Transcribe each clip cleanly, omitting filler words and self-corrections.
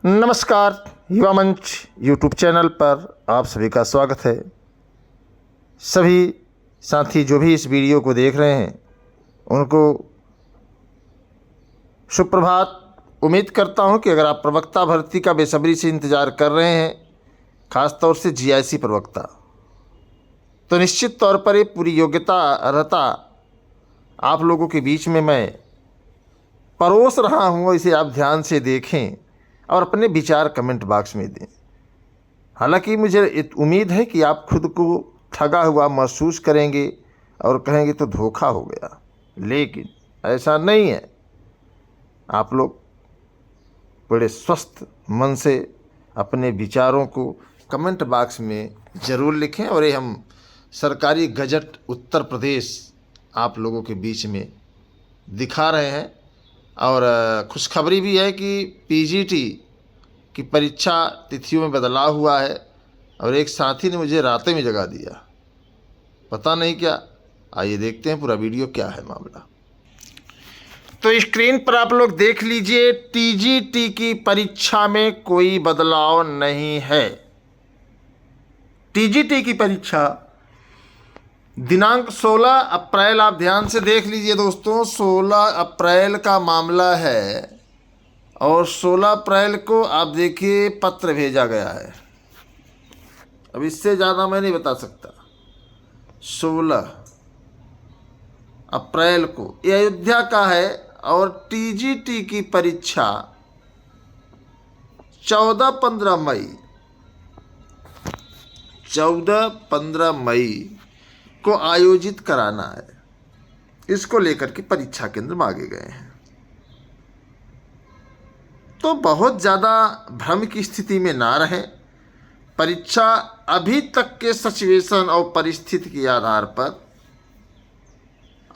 नमस्कार, युवा मंच यूट्यूब चैनल पर आप सभी का स्वागत है। सभी साथी जो भी इस वीडियो को देख रहे हैं उनको सुप्रभात। उम्मीद करता हूं कि अगर आप प्रवक्ता भर्ती का बेसब्री से इंतज़ार कर रहे हैं, ख़ास तौर से जीआईसी प्रवक्ता, तो निश्चित तौर पर ये पूरी योग्यता अर्हता आप लोगों के बीच में मैं परोस रहा हूँ। इसे आप ध्यान से देखें और अपने विचार कमेंट बॉक्स में दें। हालांकि मुझे उम्मीद है कि आप खुद को ठगा हुआ महसूस करेंगे और कहेंगे तो धोखा हो गया, लेकिन ऐसा नहीं है। आप लोग बड़े स्वस्थ मन से अपने विचारों को कमेंट बॉक्स में ज़रूर लिखें और ये हम सरकारी गजट उत्तर प्रदेश आप लोगों के बीच में दिखा रहे हैं। और खुशखबरी भी है कि पीजीटी की परीक्षा तिथियों में बदलाव हुआ है और एक साथी ने मुझे रातें में जगा दिया, पता नहीं क्या। आइए देखते हैं पूरा वीडियो क्या है मामला। तो स्क्रीन पर आप लोग देख लीजिए, टीजीटी की परीक्षा में कोई बदलाव नहीं है। टीजीटी की परीक्षा दिनांक 16 अप्रैल, आप ध्यान से देख लीजिए दोस्तों, 16 अप्रैल का मामला है और 16 अप्रैल को आप देखिए पत्र भेजा गया है। अब इससे ज़्यादा मैं नहीं बता सकता। 16 अप्रैल को ये अयोध्या का है और टीजीटी की परीक्षा 14-15 मई को आयोजित कराना है। इसको लेकर के परीक्षा केंद्र मांगे गए हैं। तो बहुत ज़्यादा भ्रम की स्थिति में ना रहें। परीक्षा अभी तक के सिचुएशन और परिस्थिति के आधार पर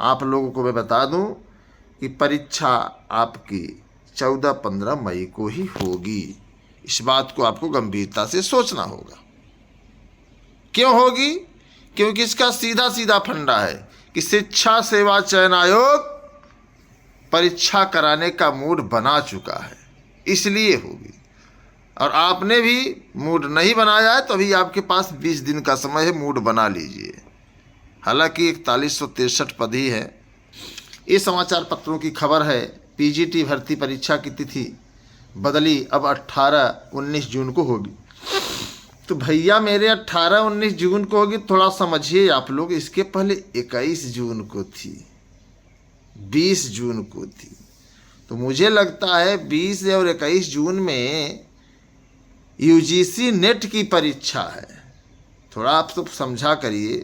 आप लोगों को मैं बता दूं कि परीक्षा आपकी 14-15 मई को ही होगी। इस बात को आपको गंभीरता से सोचना होगा। क्यों होगी? क्योंकि इसका सीधा सीधा फंडा है कि शिक्षा सेवा चयन आयोग परीक्षा कराने का मूड बना चुका है, इसलिए होगी। और आपने भी मूड नहीं बनाया है तो अभी आपके पास 20 दिन का समय है, मूड बना लीजिए। हालांकि 4163 पद ही है। ये समाचार पत्रों की खबर है। पीजीटी भर्ती परीक्षा की तिथि बदली, अब 18-19 जून को होगी। तो भैया मेरे 18-19 जून को होगी, थोड़ा समझिए आप लोग। इसके पहले 21 जून को थी, 20 जून को थी। तो मुझे लगता है 20 और 21 जून में यूजीसी नेट की परीक्षा है। थोड़ा आप तो समझा करिए।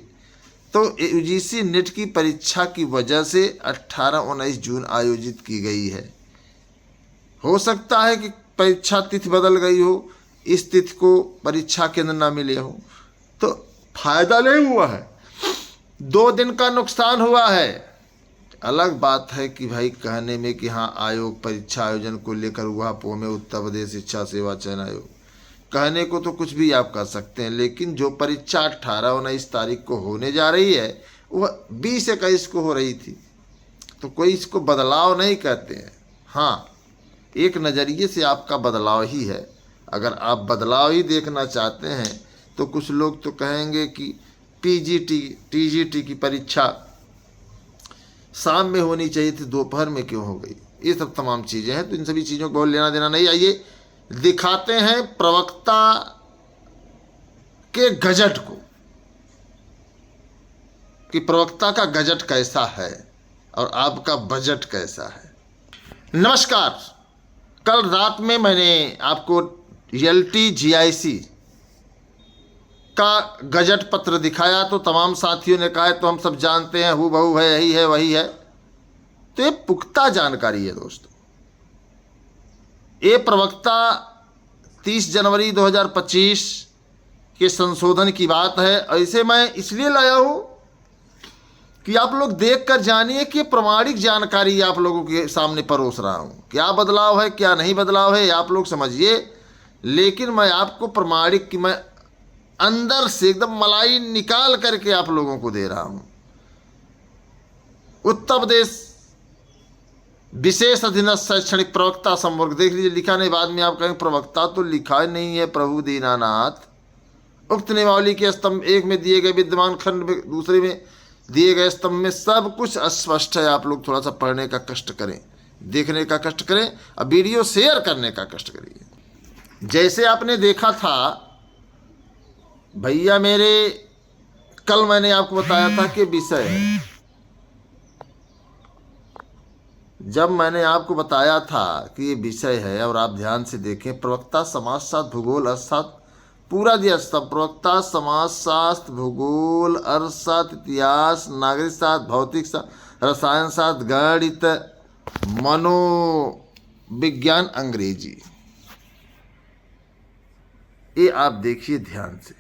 तो यूजीसी नेट की परीक्षा की वजह से 18-19 जून आयोजित की गई है। हो सकता है कि परीक्षा तिथि बदल गई हो, इस तिथि को परीक्षा केंद्र ना मिले हो, तो फायदा नहीं हुआ है, 2 दिन का नुकसान हुआ है। अलग बात है कि भाई कहने में कि हाँ आयोग परीक्षा आयोजन को लेकर हुआ में उत्तर प्रदेश शिक्षा सेवा चयन आयोग, कहने को तो कुछ भी आप कर सकते हैं, लेकिन जो परीक्षा 18-19 तारीख को होने जा रही है वह 20-21 को हो रही थी। तो कोई इसको बदलाव नहीं कहते हैं। हाँ, एक नज़रिए से आपका बदलाव ही है। अगर आप बदलाव ही देखना चाहते हैं तो कुछ लोग तो कहेंगे कि टीजीटी की परीक्षा शाम में होनी चाहिए थी, दोपहर में क्यों हो गई। ये सब तमाम चीज़ें हैं, तो इन सभी चीज़ों को बहुत लेना देना नहीं। आइए दिखाते हैं प्रवक्ता के गजट को कि प्रवक्ता का गजट कैसा है और आपका बजट कैसा है। नमस्कार, कल रात में मैंने आपको रियल्टी जीआईसी का गजट पत्र दिखाया तो तमाम साथियों ने कहा तो हम सब जानते हैं, हूबहू है, यही है, वही है। तो ये पुख्ता जानकारी है दोस्तों। ये प्रवक्ता 30 जनवरी 2025 के संशोधन की बात है। ऐसे मैं इसलिए लाया हूं कि आप लोग देख कर जानिए कि प्रमाणिक जानकारी आप लोगों के सामने परोस रहा हूं। क्या बदलाव है, क्या नहीं बदलाव है, आप लोग समझिए। लेकिन मैं आपको प्रमाणिक की मैं अंदर से एकदम मलाई निकाल करके आप लोगों को दे रहा हूं। उत्तर प्रदेश विशेष अधीनस्थ शैक्षणिक प्रवक्ता संवर्ग, देख लीजिए लिखा नहीं, बाद में आप कहेंगे प्रवक्ता तो लिखा ही नहीं है प्रभु दीनानाथ। उक्त नियमावली के स्तंभ 1 में दिए गए विद्यमान खंड में, दूसरे में दिए गए स्तंभ में सब कुछ अस्पष्ट है। आप लोग थोड़ा सा पढ़ने का कष्ट करें, देखने का कष्ट करें और वीडियो शेयर करने का कष्ट करिए। जैसे आपने देखा था भैया मेरे, कल मैंने आपको बताया था कि विषय है, जब मैंने आपको बताया था कि ये विषय है और आप ध्यान से देखें, प्रवक्ता समाजशास्त्र भूगोल अर्थशास्त्र पूरा दिया था। प्रवक्ता समाजशास्त्र भूगोल अर्थशास्त्र इतिहास नागरिक शास्त्र भौतिक शास्त्र रसायन शास्त्र गणित मनोविज्ञान अंग्रेजी, ये आप देखिए ध्यान से।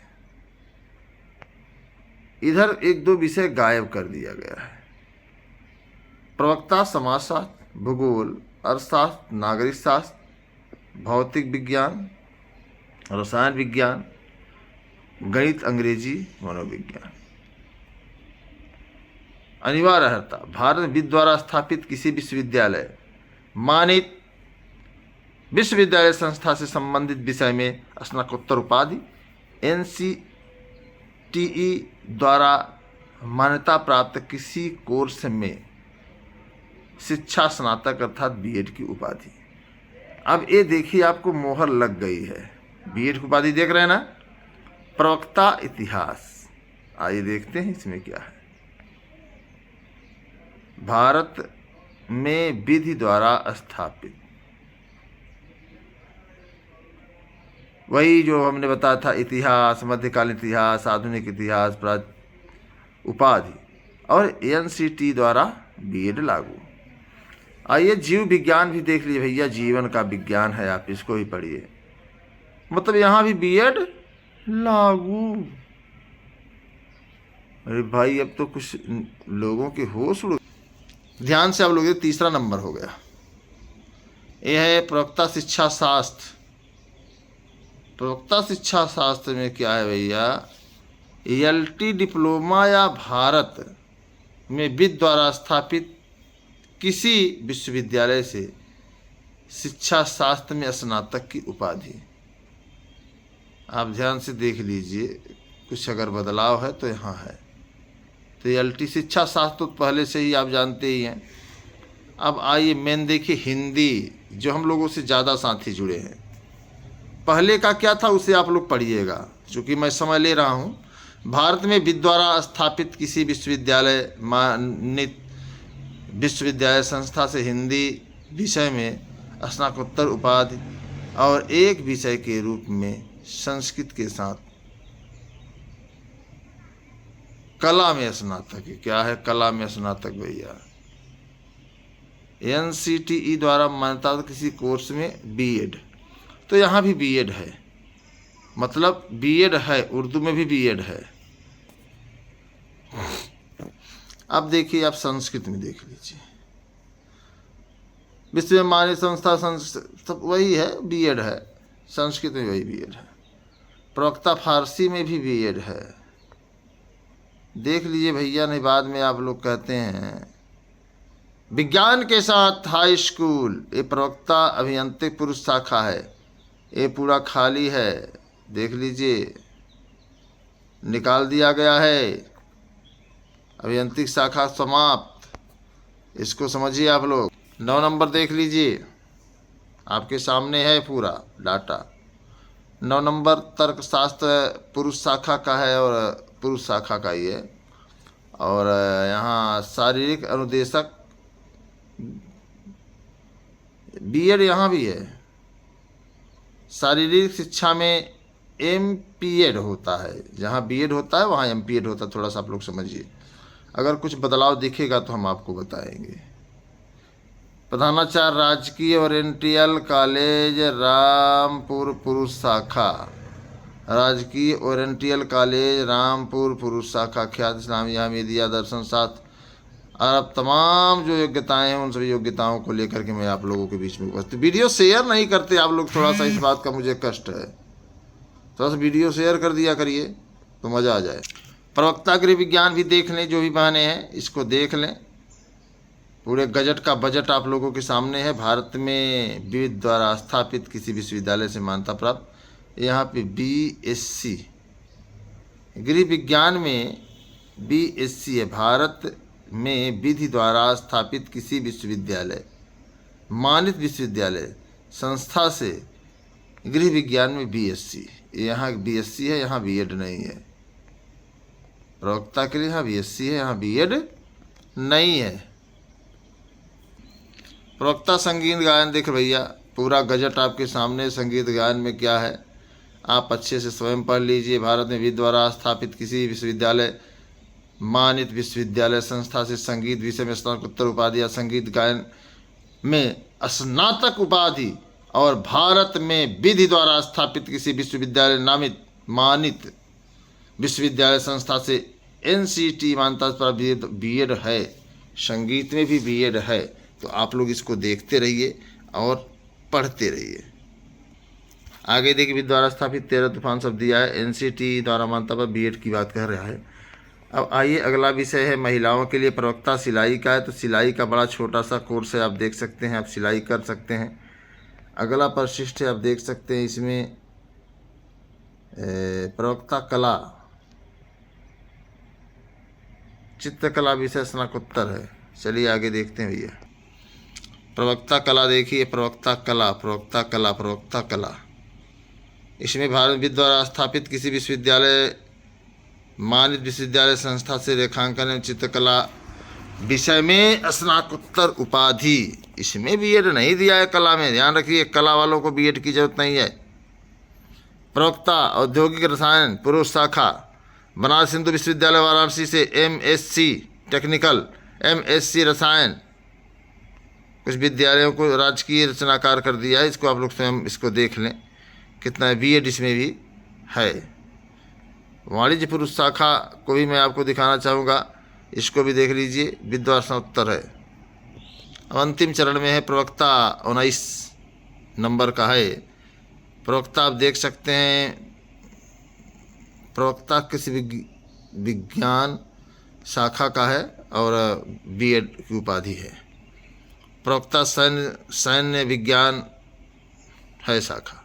इधर 1-2 विषय गायब कर दिया गया है। प्रवक्ता समाजशास्त्र भूगोल अर्थशास्त्र नागरिक शास्त्र भौतिक विज्ञान रसायन विज्ञान गणित अंग्रेजी मनोविज्ञान। अनिवार्य रहता भारत विद द्वारा स्थापित किसी विश्वविद्यालय मानित विश्वविद्यालय संस्था से संबंधित विषय में स्नातकोत्तर उपाधि NCTE द्वारा मान्यता प्राप्त किसी कोर्स में शिक्षा स्नातक अर्थात B.Ed की उपाधि। अब ये देखिए आपको मोहर लग गई है, B.Ed की उपाधि देख रहे हैं ना। प्रवक्ता इतिहास, आइए देखते हैं इसमें क्या है। भारत में विधि द्वारा स्थापित, वही जो हमने बताया था, इतिहास मध्यकालीन इतिहास आधुनिक इतिहास उपाधि और NCT द्वारा B.Ed लागू। आइए जीव विज्ञान भी देख लीजिए भैया, जीवन का विज्ञान है, आप इसको भी पढ़िए। मतलब यहाँ भी B.Ed लागू। अरे भाई अब तो कुछ लोगों के होश उड़। ध्यान से आप लोग, 3रा नंबर हो गया। यह है प्रवक्ता शिक्षा शास्त्र। प्रवक्ता शिक्षा शास्त्र में क्या है भैया, LT डिप्लोमा या भारत में विद द्वारा स्थापित किसी विश्वविद्यालय से शिक्षा शास्त्र में स्नातक की उपाधि। आप ध्यान से देख लीजिए, कुछ अगर बदलाव है तो यहाँ है। तो LT शिक्षा शास्त्र तो पहले से ही आप जानते ही हैं। अब आइए मेन देखिए हिंदी, जो हम लोगों से ज़्यादा साथी जुड़े हैं। पहले का क्या था उसे आप लोग पढ़िएगा, क्योंकि मैं समय ले रहा हूँ। भारत में विद द्वारा स्थापित किसी विश्वविद्यालय मान्यत विश्वविद्यालय संस्था से हिंदी विषय में स्नातकोत्तर उपाधि और एक विषय के रूप में संस्कृत के साथ कला में स्नातक। क्या है कला में स्नातक भैया? NCTE द्वारा मान्यता किसी कोर्स में B.Ed, तो यहाँ भी B.Ed है, मतलब B.Ed है, उर्दू में भी B.Ed है। अब देखिए आप संस्कृत में देख लीजिए, विश्व में मान्य संस्था सब वही है, B.Ed है। संस्कृत में वही B.Ed है। प्रवक्ता फारसी में भी B.Ed है। देख लीजिए भैया, नहीं बाद में आप लोग कहते हैं। विज्ञान के साथ हाई स्कूल, ये प्रवक्ता अभियांत्रिक पुरुष शाखा है, ये पूरा खाली है। देख लीजिए निकाल दिया गया है, अभियांत्रिक शाखा समाप्त। इसको समझिए आप लोग। 9 नंबर देख लीजिए, आपके सामने है पूरा डाटा। 9 नंबर तर्कशास्त्र पुरुष शाखा का है और पुरुष शाखा का ही है। और यहाँ शारीरिक अनुदेशक B.Ed यहाँ भी है। शारीरिक शिक्षा में MPEd होता है, जहाँ B.Ed होता है वहाँ MPEd होता है। थोड़ा सा आप लोग समझिए, अगर कुछ बदलाव दिखेगा तो हम आपको बताएंगे। प्रधानाचार्य राजकीय ओरिएंटल कॉलेज रामपुर पुरुष शाखा, राजकीय ओरिएंटल कॉलेज रामपुर पुरुष शाखा, ख्यात इस्लामिया मीडिया दर्शन शास्त्र और अब तमाम जो योग्यताएं हैं उन सभी योग्यताओं को लेकर के मैं आप लोगों के बीच में उपस्थित। वीडियो शेयर नहीं करते आप लोग, थोड़ा सा इस बात का मुझे कष्ट है। थोड़ा सा वीडियो शेयर कर दिया करिए तो मज़ा आ जाए। प्रवक्ता गृह विज्ञान भी देख लें, जो भी बहाने हैं इसको देख लें। पूरे गजट का बजट आप लोगों के सामने है। भारत में विविध द्वारा स्थापित किसी विश्वविद्यालय से मान्यता प्राप्त, यहाँ पे BSc गृह विज्ञान में BSc है। भारत में विधि द्वारा स्थापित किसी विश्वविद्यालय, मानित विश्वविद्यालय संस्था से गृह विज्ञान में BSc, यहाँ BSc है, यहाँ B.Ed नहीं है। प्रवक्ता के लिए यहाँ BSc है, यहाँ B.Ed नहीं है। प्रवक्ता संगीत गायन, देख भैया पूरा गजट आपके सामने। संगीत गायन में क्या है आप अच्छे से स्वयं पढ़ लीजिए। भारत में विधि द्वारा स्थापित किसी विश्वविद्यालय, मानित विश्वविद्यालय संस्था से संगीत विषय में स्नातकोत्तर उपाधि या संगीत गायन में स्नातक उपाधि, और भारत में विधि द्वारा स्थापित किसी विश्वविद्यालय नामित मानित विश्वविद्यालय संस्था से NCT मान्यता प्राप्त B.Ed है। संगीत में भी B.Ed है। तो आप लोग इसको देखते रहिए और पढ़ते रहिए। आगे देखिए, विधि द्वारा स्थापित 13 तूफान शब्द दिया है। NCT द्वारा मान्यता प्राप्त B.Ed की बात कर रहा है। अब आइए, अगला विषय है महिलाओं के लिए प्रवक्ता सिलाई का है। तो सिलाई का बड़ा छोटा सा कोर्स है, आप देख सकते हैं, आप सिलाई कर सकते हैं। अगला परिशिष्ट है, आप देख सकते हैं इसमें प्रवक्ता कला, चित्रकला विषय स्नातकोत्तर है। चलिए आगे देखते हैं भैया। प्रवक्ता कला देखिए, प्रवक्ता कला, प्रवक्ता कला, प्रवक्ता कला, इसमें भारत विधि द्वारा स्थापित किसी विश्वविद्यालय, मानित विश्वविद्यालय संस्था से रेखांकन एवं चित्रकला विषय में स्नातकोत्तर उपाधि। इसमें B.Ed नहीं दिया है कला में, ध्यान रखिए, कला वालों को B.Ed की जरूरत नहीं है। प्रवक्ता औद्योगिक रसायन पुरुष शाखा, बनारस हिंदू विश्वविद्यालय वाराणसी से MSc टेक्निकल, MSc रसायन। कुछ विद्यालयों को राजकीय रचनाकार कर दिया है, इसको आप लोग स्वयं इसको देख लें कितना है। B.Ed इसमें भी है। वाणिज्य पुरुष शाखा को भी मैं आपको दिखाना चाहूँगा, इसको भी देख लीजिए, विद्वान स्नातकोत्तर है। अब अंतिम चरण में है प्रवक्ता, 19 नंबर का है। प्रवक्ता आप देख सकते हैं, प्रवक्ता किसी विज्ञान शाखा का है और B.Ed की उपाधि है। प्रवक्ता सैन्य विज्ञान है शाखा।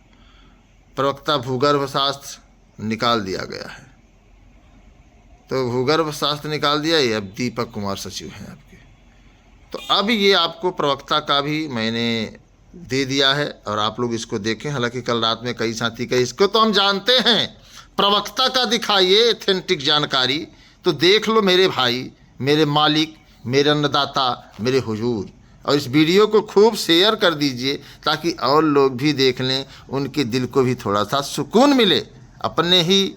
प्रवक्ता भूगर्भ शास्त्र निकाल दिया गया है, तो भूगर्भ शास्त्र निकाल दिया। ये अब दीपक कुमार सचिव हैं आपके। तो अब ये आपको प्रवक्ता का भी मैंने दे दिया है और आप लोग इसको देखें। हालांकि कल रात में कई साथी कहे इसको तो हम जानते हैं, प्रवक्ता का दिखाइए एथेंटिक जानकारी। तो देख लो मेरे भाई, मेरे मालिक, मेरे अन्नदाता, मेरे हुजूर, और इस वीडियो को खूब शेयर कर दीजिए ताकि और लोग भी देख लें, उनके दिल को भी थोड़ा सा सुकून मिले। अपने ही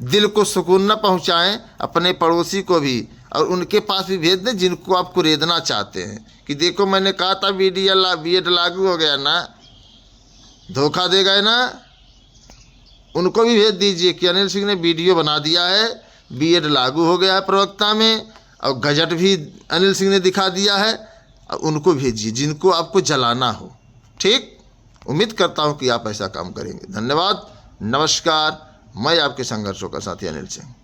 दिल को सुकून न पहुंचाएं, अपने पड़ोसी को भी, और उनके पास भी भेज दें जिनको आप कुरेदना चाहते हैं कि देखो मैंने कहा था B.Ed लागू हो गया ना, धोखा दे गए ना। उनको भी भेज दीजिए कि अनिल सिंह ने वीडियो बना दिया है, B.Ed लागू हो गया है प्रवक्ता में, और गजट भी अनिल सिंह ने दिखा दिया है। और उनको भेजिए जिनको आपको जलाना हो। ठीक, उम्मीद करता हूँ कि आप ऐसा काम करेंगे। धन्यवाद, नमस्कार। मैं आपके संघर्षों का साथी अनिल सिंह।